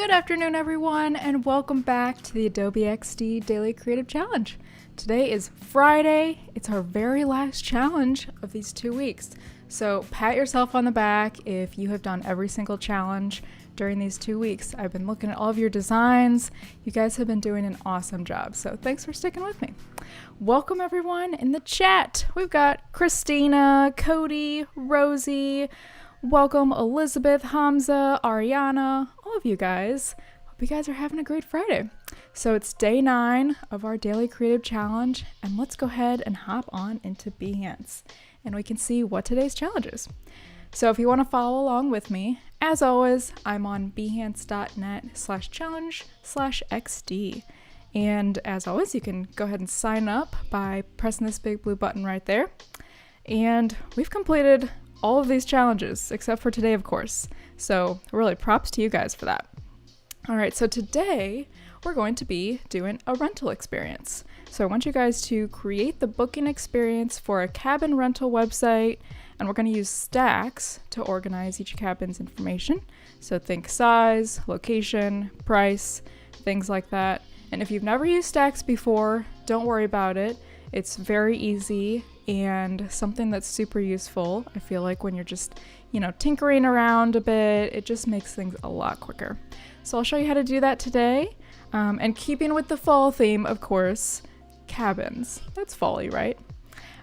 Good afternoon, everyone, and welcome back to the Adobe XD Daily Creative Challenge. Today is Friday. It's our very last challenge of these 2 weeks. So pat yourself on the back if you have done every single challenge during these 2 weeks. I've been looking at all of your designs. You guys have been doing an awesome job. So thanks for sticking with me. Welcome everyone in the chat. We've got Christina, Cody, Rosie. Welcome Elizabeth, Hamza, Ariana, all of you guys. Hope you guys are having a great Friday. So it's day 9 of our daily creative challenge, and let's go ahead and hop on into Behance and we can see what today's challenge is. So if you want to follow along with me, as always, I'm on behance.net/challenge/XD. And as always, you can go ahead and sign up by pressing this big blue button right there. And we've completed all of these challenges, except for today, of course. So really props to you guys for that. All right, so today we're going to be doing a rental experience. So I want you guys to create the booking experience for a cabin rental website, and we're going to use stacks to organize each cabin's information. So think size, location, price, things like that. And if you've never used stacks before, don't worry about it. It's very easy and something that's super useful. I feel like when you're just, tinkering around a bit, it just makes things a lot quicker. So I'll show you how to do that today. And keeping with the fall theme, of course, cabins. That's fall-y, right?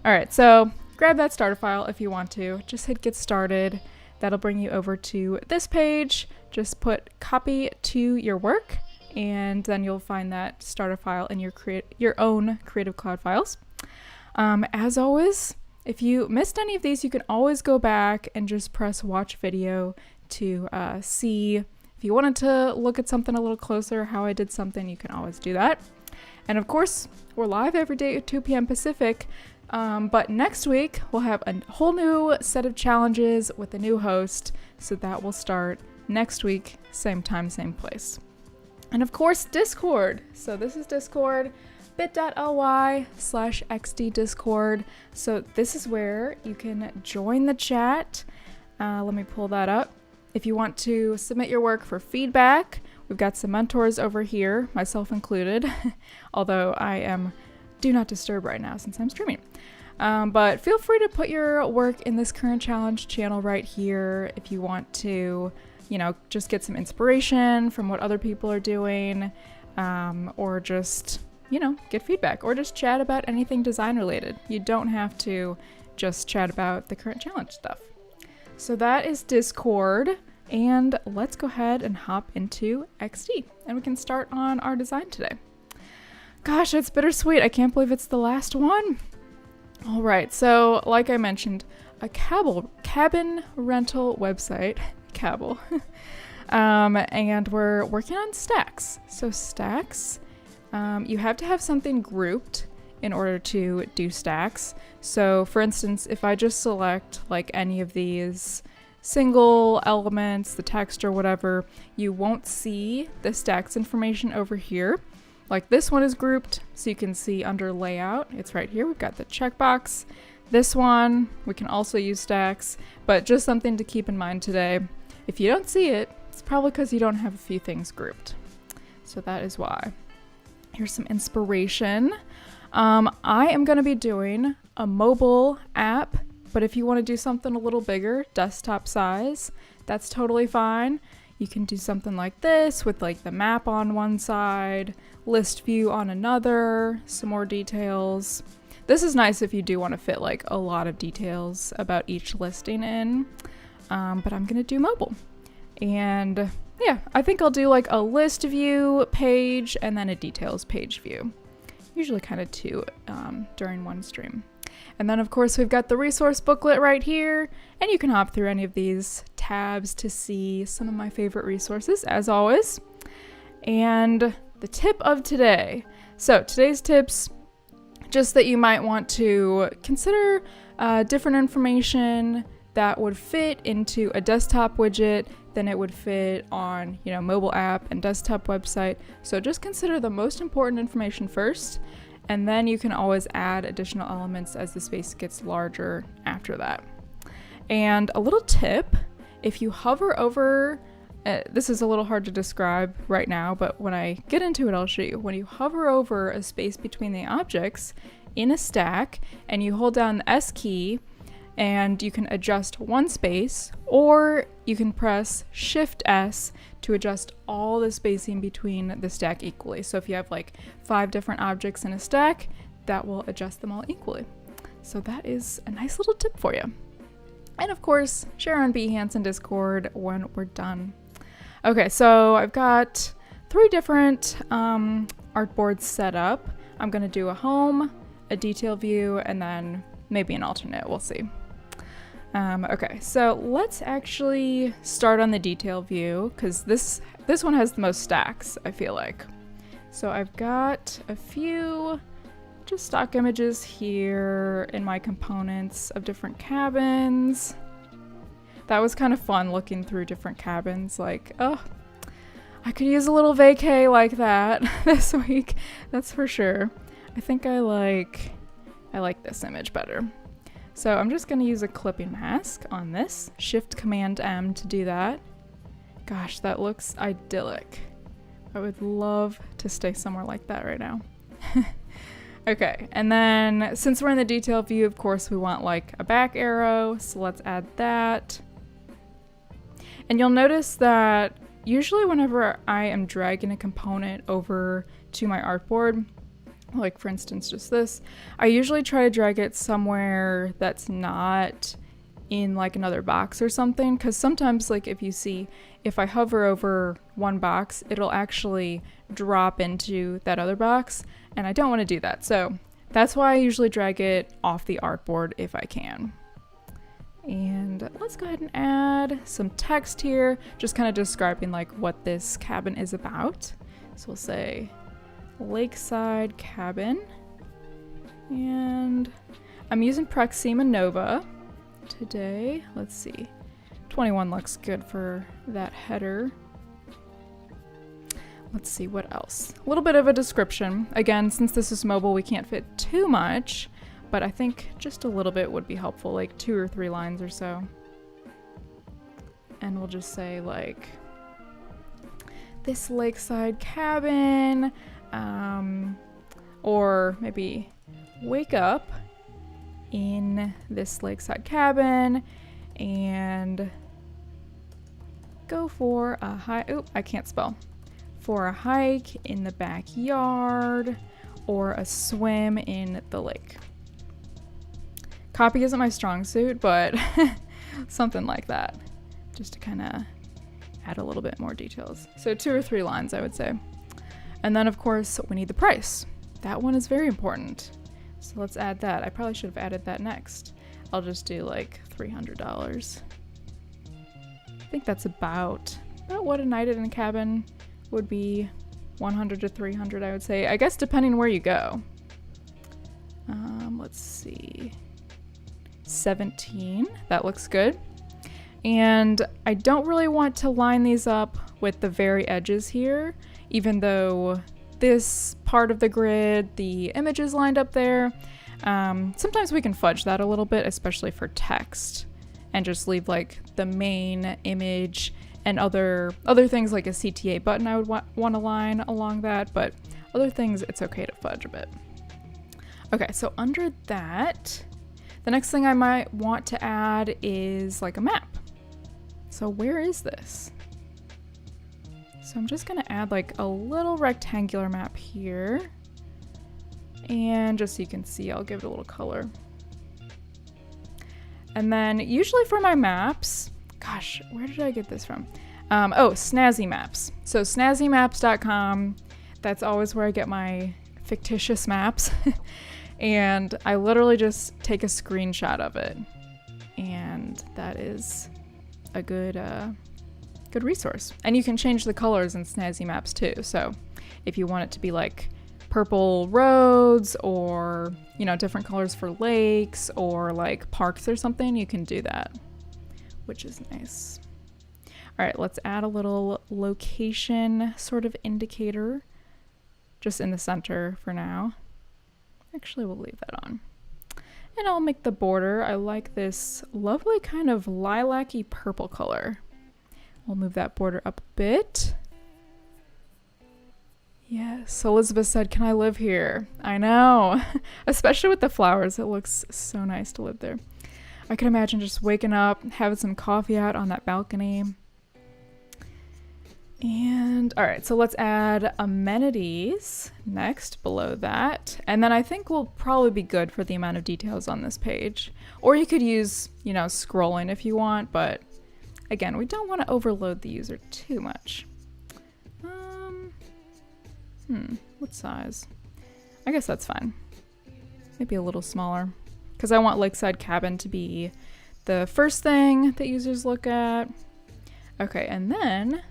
All right, so grab that starter file if you want to. Just hit get started. That'll bring you over to this page. Just put copy to your work, and then you'll find that starter file in your own Creative Cloud files. As always, if you missed any of these, you can always go back and just press watch video to see. If you wanted to look at something a little closer, how I did something, you can always do that. And of course, we're live every day at 2 p.m. Pacific, but next week we'll have a whole new set of challenges with a new host, so that will start next week, same time, same place. And of course, Discord. So this is Discord, bit.ly/XD Discord. So this is where you can join the chat. Let me pull that up. If you want to submit your work for feedback, we've got some mentors over here, myself included, although I am do not disturb right now since I'm streaming. But feel free to put your work in this current challenge channel right here if you want to, just get some inspiration from what other people are doing, or just get feedback, or just chat about anything design related. You don't have to just chat about the current challenge stuff. So that is Discord, and let's go ahead and hop into XD, and we can start on our design today. Gosh, it's bittersweet. I can't believe it's the last one. All right, so like I mentioned, a cabin rental website, and we're working on stacks. So stacks, you have to have something grouped in order to do stacks. So for instance, if I just select like any of these single elements, the text or whatever, you won't see the stacks information over here. Like this one is grouped, so you can see under layout, it's right here. We've got the checkbox. This one, we can also use stacks, but just something to keep in mind today. If you don't see it, it's probably because you don't have a few things grouped. So that is why. Here's some inspiration. I am going to be doing a mobile app, but if you want to do something a little bigger, desktop size, that's totally fine. You can do something like this with like the map on one side, list view on another, some more details. This is nice if you do want to fit like a lot of details about each listing in, but I'm going to do mobile. And yeah, I think I'll do like a list view page and then a details page view. Usually kind of two during one stream. And then of course we've got the resource booklet right here, and you can hop through any of these tabs to see some of my favorite resources as always. And the tip of today. So today's tips, just that you might want to consider different information that would fit into a desktop widget than it would fit on, mobile app and desktop website. So just consider the most important information first, and then you can always add additional elements as the space gets larger after that. And a little tip, if you hover over This is a little hard to describe right now, but when I get into it, I'll show you. When you hover over a space between the objects in a stack and you hold down the S key, and you can adjust one space, or you can press Shift S to adjust all the spacing between the stack equally. So if you have like 5 different objects in a stack, that will adjust them all equally. So that is a nice little tip for you. And of course, share on Behance and Discord when we're done. Okay, so I've got 3 different artboards set up. I'm gonna do a home, a detail view, and then maybe an alternate, we'll see. Okay, so let's actually start on the detail view, because this one has the most stacks, I feel like. So I've got a few just stock images here in my components of different cabins. That was kind of fun looking through different cabins, like, oh, I could use a little vacay like that this week, that's for sure. I think I like this image better. So I'm just gonna use a clipping mask on this, Shift Command M to do that. Gosh, that looks idyllic. I would love to stay somewhere like that right now. Okay, and then since we're in the detail view, of course we want like a back arrow, so let's add that. And you'll notice that usually whenever I am dragging a component over to my artboard, like for instance just this, I usually try to drag it somewhere that's not in like another box or something, because sometimes like if I hover over one box, it'll actually drop into that other box, and I don't want to do that. So that's why I usually drag it off the artboard if I can. And let's go ahead and add some text here, just kind of describing like what this cabin is about. So we'll say lakeside cabin, and I'm using Proxima Nova today. Let's see, 21 looks good for that header. Let's see what else. A little bit of a description. Again, since this is mobile, we can't fit too much, but I think just a little bit would be helpful, like 2 or 3 lines or so. And we'll just say like, this lakeside cabin, or maybe wake up in this lakeside cabin and go for a hike. Oop, I can't spell. For a hike in the backyard or a swim in the lake. Copy isn't my strong suit, but something like that, just to kind of add a little bit more details. So 2 or 3 lines, I would say. And then of course we need the price. That one is very important. So let's add that. I probably should have added that next. I'll just do like $300. I think that's about what a night in a cabin would be, 100 to 300, I would say. I guess depending where you go. Let's see, 17, that looks good. And I don't really want to line these up with the very edges here, even though this part of the grid, the image is lined up there. Sometimes we can fudge that a little bit, especially for text, and just leave like the main image and other things like a CTA button I would want to line along that, but other things it's okay to fudge a bit. Okay, so under that, the next thing I might want to add is like a map. So where is this? So I'm just gonna add like a little rectangular map here. And just so you can see, I'll give it a little color. And then usually for my maps, gosh, where did I get this from? Oh, Snazzy Maps. So snazzymaps.com, that's always where I get my fictitious maps. And I literally just take a screenshot of it. And that is a good resource. And you can change the colors in Snazzy Maps too. So if you want it to be like purple roads, or, you know, different colors for lakes or like parks or something, you can do that, which is nice. All right, let's add a little location sort of indicator just in the center for now. Actually, we'll leave that on. And I'll make the border. I like this lovely kind of lilac-y purple color. We'll move that border up a bit. Yes, Elizabeth said, can I live here? I know, especially with the flowers. It looks so nice to live there. I can imagine just waking up, having some coffee out on that balcony. And all right, so let's add amenities next below that. And then I think we'll probably be good for the amount of details on this page. Or you could use, you know, scrolling if you want, but again, we don't want to overload the user too much. What size? I guess that's fine. Maybe a little smaller, because I want Lakeside Cabin to be the first thing that users look at. Okay, and then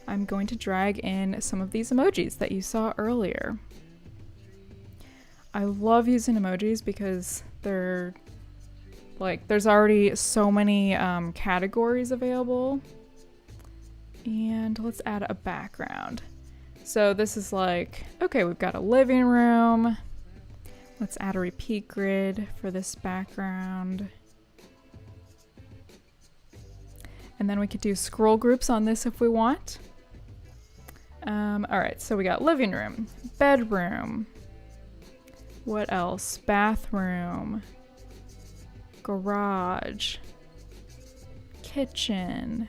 I'm going to drag in some of these emojis that you saw earlier. I love using emojis because they're like, there's already so many categories available. And let's add a background. So this is like, okay, we've got a living room. Let's add a repeat grid for this background. And then we could do scroll groups on this if we want. All right, so we got living room, bedroom. What else? Bathroom, garage, kitchen,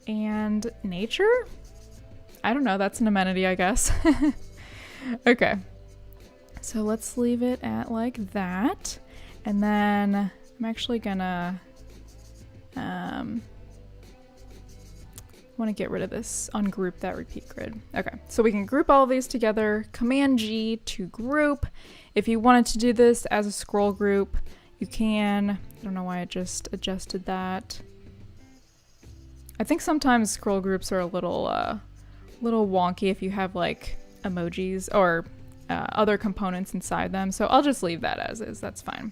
and nature? I don't know, that's an amenity, I guess. Okay, so let's leave it at like that. And then I'm actually gonna want to get rid of this, ungroup that repeat grid. Okay, so we can group all of these together, Command G to group. If you wanted to do this as a scroll group, you can. I don't know why I just adjusted that. I think sometimes scroll groups are a little wonky if you have like emojis or other components inside them, so I'll just leave that as is, that's fine.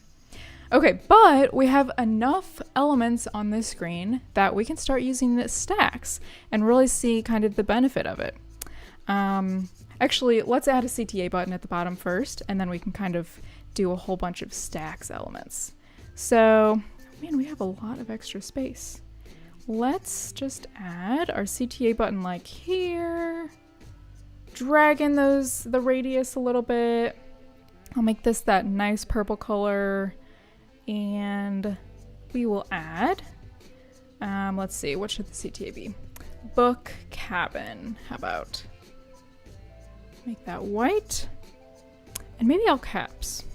Okay, but we have enough elements on this screen that we can start using the stacks and really see kind of the benefit of it. Actually, let's add a CTA button at the bottom first, and then we can kind of do a whole bunch of stacks elements. So, man, we have a lot of extra space. Let's just add our CTA button like here, drag in the radius a little bit. I'll make this that nice purple color. And we will add, let's see, what should the CTA be? Book cabin. How about make that white? And maybe all caps.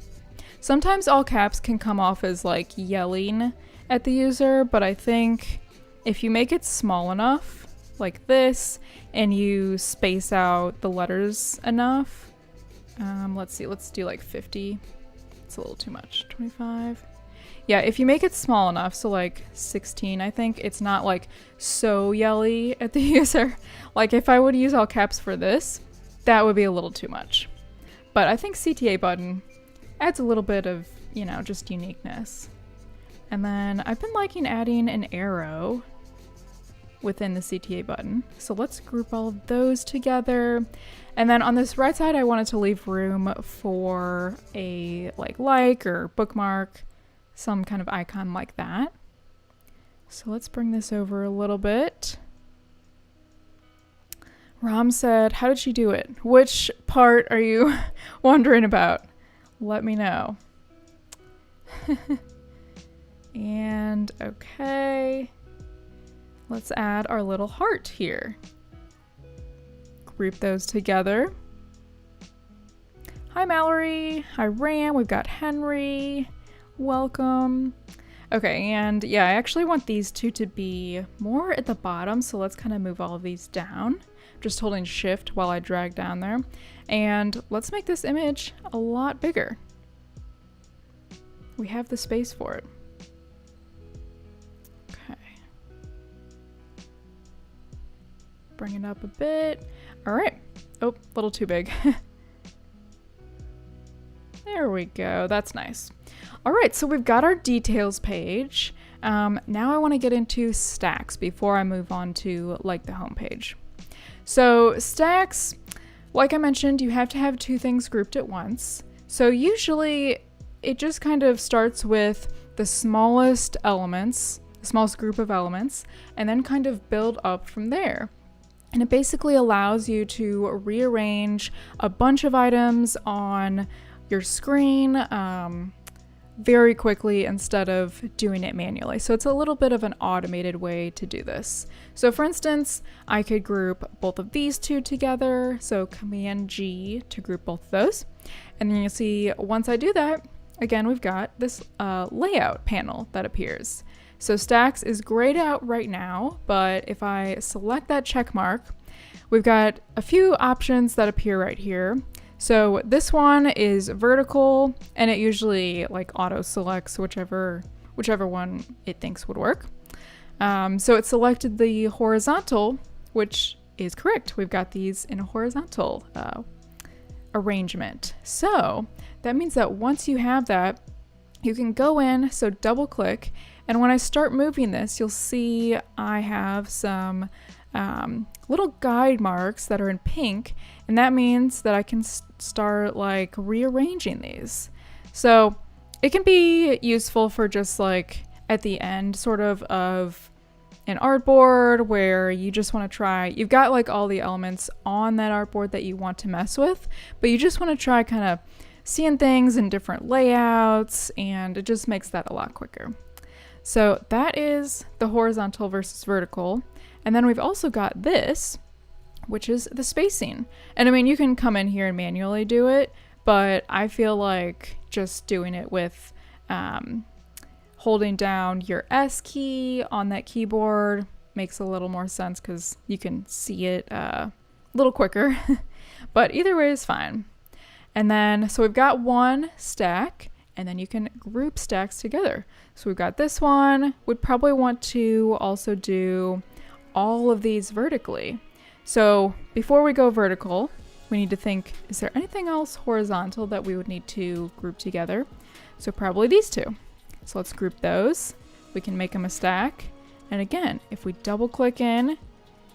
Sometimes all caps can come off as like yelling at the user, but I think if you make it small enough, like this, and you space out the letters enough, let's see, let's do like 50. It's a little too much. 25. Yeah, if you make it small enough, so like 16, I think, it's not like so yelly at the user. Like if I would use all caps for this, that would be a little too much. But I think CTA button adds a little bit of, you know, just uniqueness. And then I've been liking adding an arrow within the CTA button. So let's group all of those together. And then on this right side, I wanted to leave room for a like or bookmark, some kind of icon like that. So let's bring this over a little bit. Ram said, how did she do it? Which part are you wondering about? Let me know. And okay, let's add our little heart here. Group those together. Hi Mallory, hi Ram, we've got Henry. Welcome. Okay, and yeah, I actually want these two to be more at the bottom, so let's kind of move all of these down. Just holding shift while I drag down there. And let's make this image a lot bigger. We have the space for it. Okay. Bring it up a bit. All right. Oh, a little too big. There we go, that's nice. All right, so we've got our details page. Now I want to get into stacks before I move on to like the home page. So stacks, like I mentioned, you have to have two things grouped at once. So usually it just kind of starts with the smallest elements the smallest group of elements, and then kind of build up from there. And it basically allows you to rearrange a bunch of items on your screen very quickly instead of doing it manually. So it's a little bit of an automated way to do this. So for instance, I could group both of these two together. So Command G to group both of those. And then you'll see once I do that, again, we've got this layout panel that appears. So stacks is grayed out right now, but if I select that check mark, we've got a few options that appear right here. So this one is vertical, and it usually like auto selects whichever one it thinks would work. So it selected the horizontal, which is correct. We've got these in a horizontal arrangement. So that means that once you have that, you can go in, so double click, and when I start moving this, you'll see I have some little guide marks that are in pink, and that means that I can start like rearranging these. So it can be useful for just like at the end sort of an artboard where you just want to try, you've got like all the elements on that artboard that you want to mess with, but you just want to try kind of seeing things in different layouts, and it just makes that a lot quicker. So that is the horizontal versus vertical. And then we've also got this, which is the spacing. And I mean, you can come in here and manually do it, but I feel like just doing it with holding down your S key on that keyboard makes a little more sense because you can see it a little quicker. But either way is fine. And then, so we've got one stack, and then you can group stacks together. So we've got this one. We'd probably want to also do all of these vertically. So before we go vertical, we need to think, is there anything else horizontal that we would need to group together? So probably these two. So let's group those. We can make them a stack. And again, if we double click in,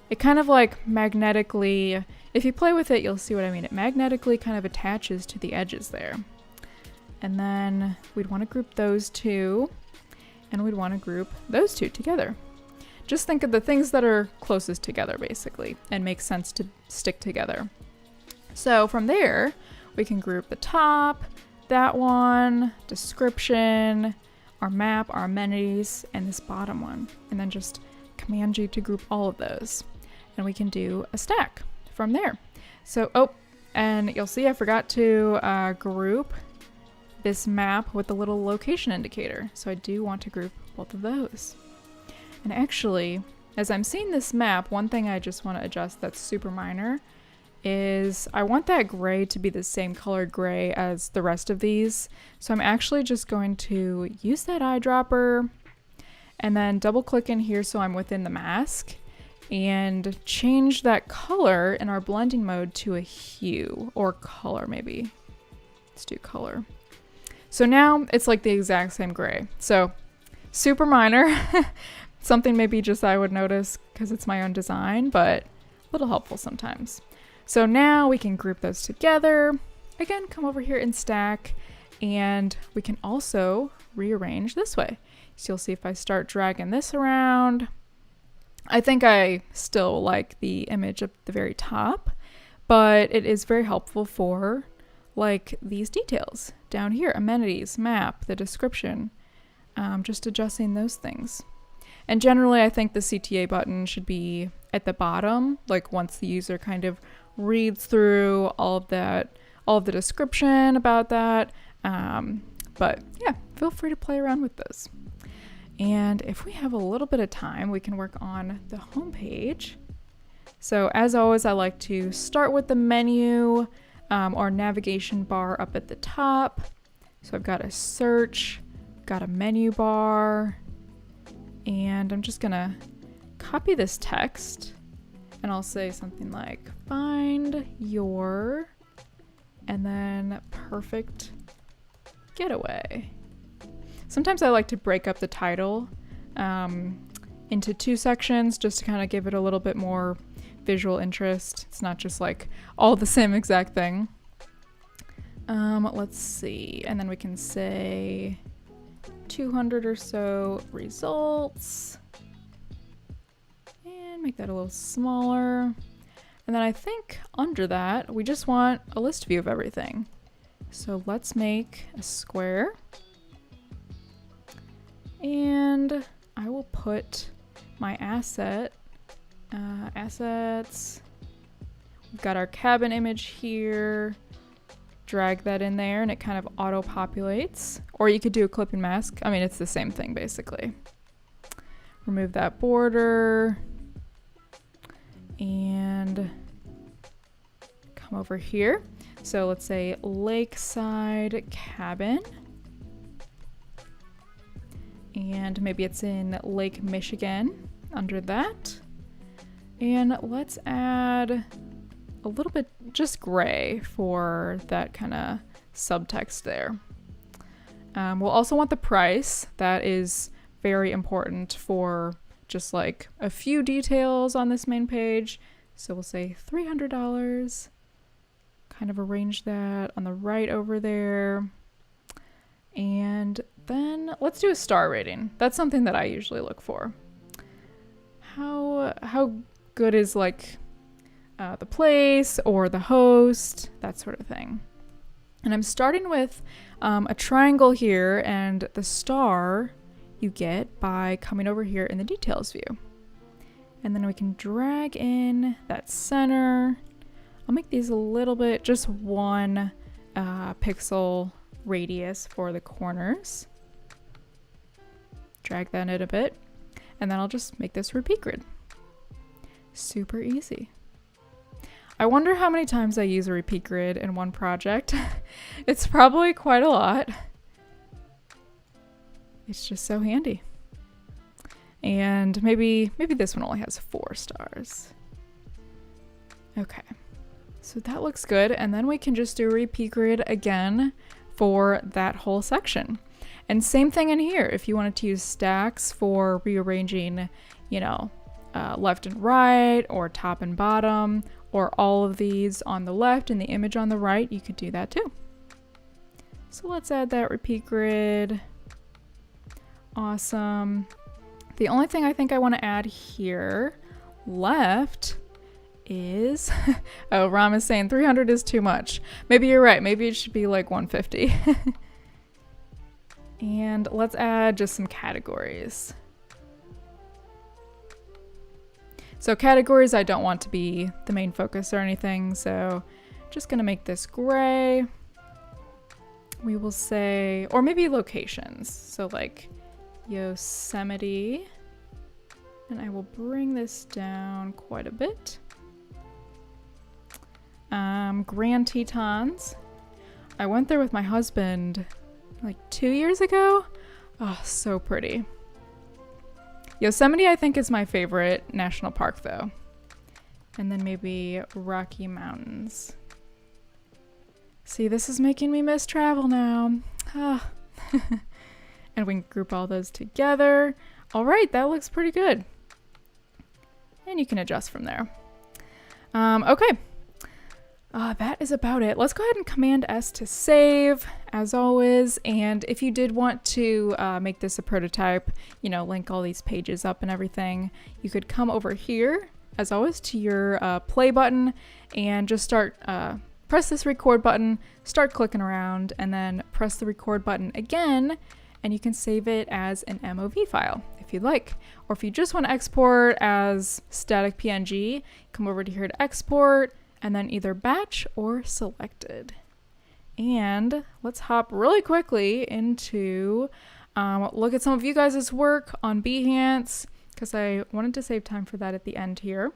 it kind of like magnetically, if you play with it, you'll see what I mean. It magnetically kind of attaches to the edges there. And then we'd want to group those two, and we'd want to group those two together. Just think of the things that are closest together, basically, and make sense to stick together. So from there, we can group the top, that one, description, our map, our amenities, and this bottom one. And then just Command G to group all of those. And we can do a stack from there. So, oh, and you'll see I forgot to group this map with the little location indicator. So I do want to group both of those. And actually, as I'm seeing this map, one thing I just want to adjust that's super minor is I want that gray to be the same color gray as the rest of these. So I'm actually just going to use that eyedropper and then double click in here so I'm within the mask and change that color in our blending mode to a hue or color maybe. Let's do color. So now it's like the exact same gray. So super minor. Something maybe just I would notice because it's my own design, but a little helpful sometimes. So now we can group those together. Again, come over here and stack, and we can also rearrange this way. So you'll see if I start dragging this around, I think I still like the image at the very top, but it is very helpful for like these details down here, amenities, map, the description, just adjusting those things. And generally, I think the CTA button should be at the bottom, like once the user kind of reads through all of that, all of the description about that. But yeah, feel free to play around with those. And if we have a little bit of time, we can work on the home page. So as always, I like to start with the menu or navigation bar up at the top. So I've got a search, got a menu bar, and I'm just gonna copy this text and I'll say something like find your, and then perfect getaway. Sometimes I like to break up the title into two sections just to kind of give it a little bit more visual interest. It's not just like all the same exact thing. Let's see, and then we can say 200 or so results. And make that a little smaller. And then I think under that, we just want a list view of everything. So let's make a square. And I will put my assets. We've got our cabin image here. Drag that in there and it kind of auto-populates. Or you could do a clip and mask. I mean, it's the same thing basically. Remove that border. And come over here. So let's say lakeside cabin. And maybe it's in Lake Michigan under that. And let's add a little bit just gray for that kind of subtext there. We'll also want the price. That is very important for just like a few details on this main page. So we'll say $300. Kind of arrange that on the right over there. And then let's do a star rating. That's something that I usually look for. How good is like the place or the host, that sort of thing. And I'm starting with a triangle here, and the star you get by coming over here in the details view. And then we can drag in that center. I'll make these a little bit, just 1 pixel radius for the corners. Drag that in a bit. And then I'll just make this repeat grid. Super easy. I wonder how many times I use a repeat grid in one project. It's probably quite a lot. It's just so handy. And maybe this one only has 4 stars. Okay, so that looks good. And then we can just do a repeat grid again for that whole section. And same thing in here. If you wanted to use stacks for rearranging, you know, left and right, or top and bottom, or all of these on the left and the image on the right, you could do that too. So let's add that repeat grid. Awesome. The only thing I think I want to add here left is, oh, Ram is saying 300 is too much. Maybe you're right. Maybe it should be like 150. And let's add just some categories. So categories I don't want to be the main focus or anything, so just gonna make this gray. We will say, or maybe locations. So like Yosemite, and I will bring this down quite a bit. Grand Tetons. I went there with my husband like 2 years ago. Oh, so pretty. Yosemite, I think, is my favorite national park, though. And then maybe Rocky Mountains. See, this is making me miss travel now. Ah. And we can group all those together. All right, that looks pretty good. And you can adjust from there. Okay. That is about it. Let's go ahead and Command S to save, as always. And if you did want to make this a prototype, you know, link all these pages up and everything, you could come over here, as always, to your play button and just start, press this record button, start clicking around, and then press the record button again, and you can save it as an MOV file if you'd like. Or if you just want to export as static PNG, come over to here to export, and then either batch or selected. And let's hop really quickly into look at some of you guys' work on Behance, because I wanted to save time for that at the end here.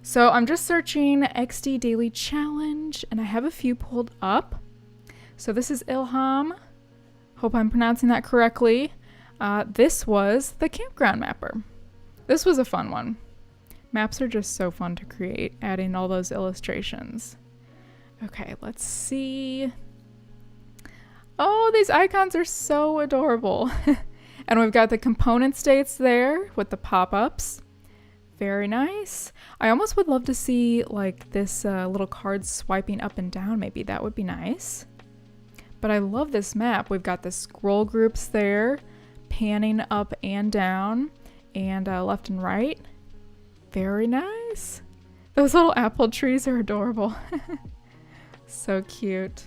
So I'm just searching XD Daily Challenge, and I have a few pulled up. So this is Ilham. Hope I'm pronouncing that correctly. This was the campground mapper. This was a fun one. Maps are just so fun to create, adding all those illustrations. Okay, let's see. Oh, these icons are so adorable. And we've got the component states there with the pop-ups. Very nice. I almost would love to see like this little card swiping up and down. Maybe that would be nice. But I love this map. We've got the scroll groups there. panning up and down and left and right. Very nice. Those little apple trees are adorable. So cute.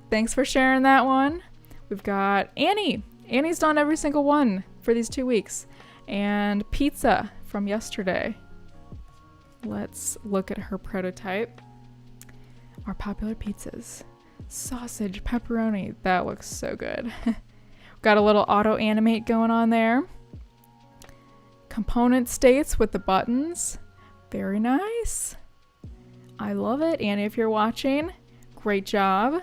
Thanks for sharing that one. We've got Annie. Annie's done every single one for these 2 weeks. And Pizza from yesterday. Let's look at her prototype. Our popular pizzas. Sausage, pepperoni. That looks so good. Got a little auto animate going on there. Component states with the buttons. Very nice. I love it. Annie, if you're watching, great job.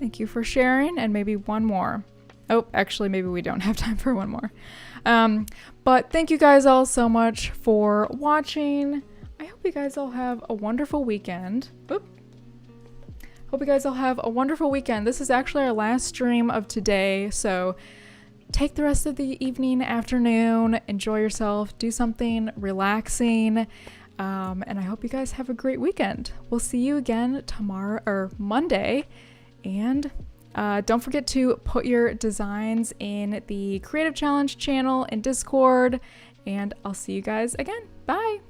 Thank you for sharing. And maybe one more. Oh, actually, maybe we don't have time for one more. But thank you guys all so much for watching. I hope you guys all have a wonderful weekend. Oop. Hope you guys all have a wonderful weekend. This is actually our last stream of today, so take the rest of the evening, afternoon, enjoy yourself, do something relaxing, and I hope you guys have a great weekend. We'll see you again tomorrow or Monday, and don't forget to put your designs in the Creative Challenge channel in Discord, and I'll see you guys again. Bye!